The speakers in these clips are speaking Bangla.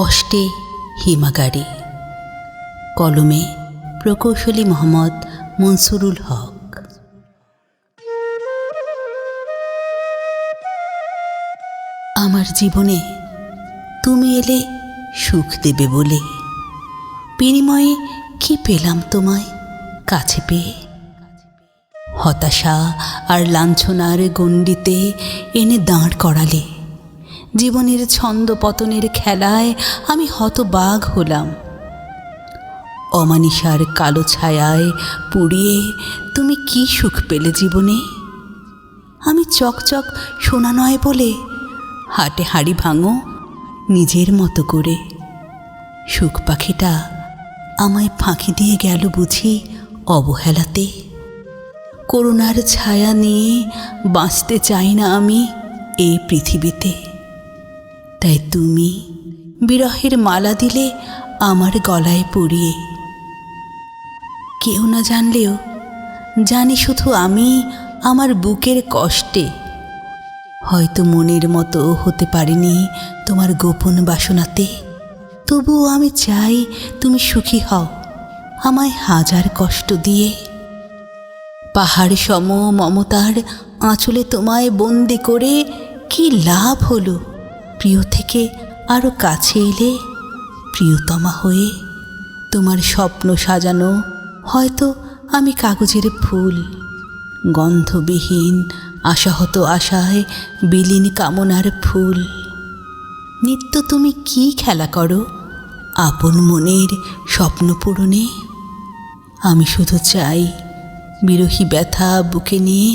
কষ্টে হিমাগারে। কলমে প্রকৌশলী মোহাম্মদ মনসুরুল হক। আমার জীবনে তুমি এলে সুখ দেবে বলে, বিনিময়ে কি পেলাম তোমায় কাছে পেয়ে? হতাশা আর লাঞ্ছনার গণ্ডিতে এনে দাঁড় করালে। জীবনের ছন্দ পতনের খেলায় আমি হতবাগ হলাম। অমানিসার কালো ছায়ায় পুড়িয়ে তুমি কি সুখ পেলে জীবনে? আমি চকচক সোনা নয় বলে হাটে হাঁড়ি ভাঙো নিজের মতো করে। সুখ পাখিটা আমায় ফাঁকি দিয়ে গেল বুঝি অবহেলাতে। করুণার ছায়া নিয়ে বাঁচতে চাই না আমি এই পৃথিবীতে। তাই তুমি বিরহের মালা দিলে আমার গলায় পরিয়ে। কেউ না জানলেও জানি শুধু আমি আমার বুকের কষ্টে। হয়তো মনের মতো হতে পারিনি তোমার গোপন বাসনাতে, তবুও আমি চাই তুমি সুখী হও আমায় হাজার কষ্ট দিয়ে। পাহাড় সম মমতার আঁচলে তোমায় বন্দি করে কি লাভ হলো প্রিয় থেকে আরও কাছে এলে প্রিয়তমা হয়ে? তোমার স্বপ্ন সাজানো হয়তো আমি কাগজের ফুল, গন্ধবিহীন আশাহত আশায় বিলীন কামনার ফুল। নিত্য তুমি কি খেলা করো আপন মনের স্বপ্ন পূরণে? আমি শুধু চাই বিরহী ব্যথা বুকে নিয়ে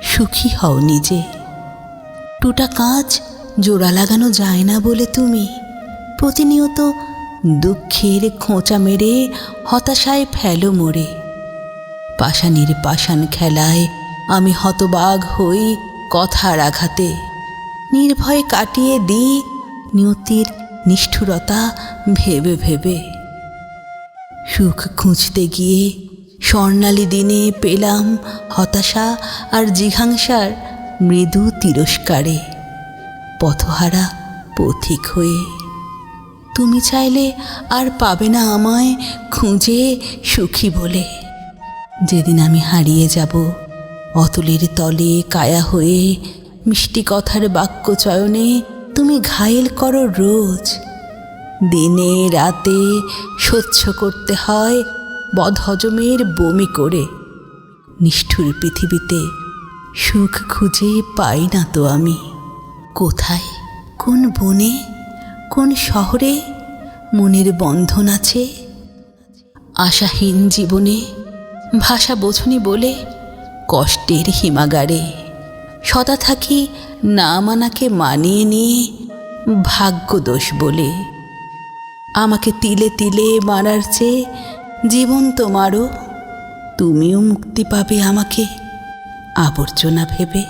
সুখী হও নিজে। টুটা কাঁচ জোড়া লাগানো যায় না বলে তুমি প্রতিনিয়ত দুঃখের খোঁচা মেরে হতাশায় ফেলো মোরে। পাষাণের পাষাণ খেলায় আমি হতবাগ হই কথার আঘাতে। নির্ভয়ে কাটিয়ে দিই নিয়তির নিষ্ঠুরতা ভেবে ভেবে। সুখ খুঁজতে গিয়ে স্বর্ণালী দিনে পেলাম হতাশা আর জিঘাংসার মৃদু তিরস্কারে। পথহারা পথিক হয়ে তুমি চাইলে আর পাবে না আমায় খুঁজে সুখী বলে। যেদিন আমি হারিয়ে যাব অতলের তলে কায়া হয়ে, মিষ্টি কথার বাক্য চয়নে তুমি ঘায়েল করো রোজ। দিনে রাতে সহ্য করতে হয় বদহজমের বমি করে। নিষ্ঠুর পৃথিবীতে সুখ খুঁজে পাই না তো আমি। কোথায় কোন বনে কোন শহরে মনের বন্ধন আছে? আশাহীন জীবনে ভাষা বোঝনি বলে কষ্টের হিমাগারে সদা থাকি না মানাকে মানিয়ে নিয়ে ভাগ্য দোষ বলে। আমাকে তিলে তিলে মারার চেয়ে জীবন তোমারও, তুমিও মুক্তি পাবে আমাকে আবর্জনা ভেবে।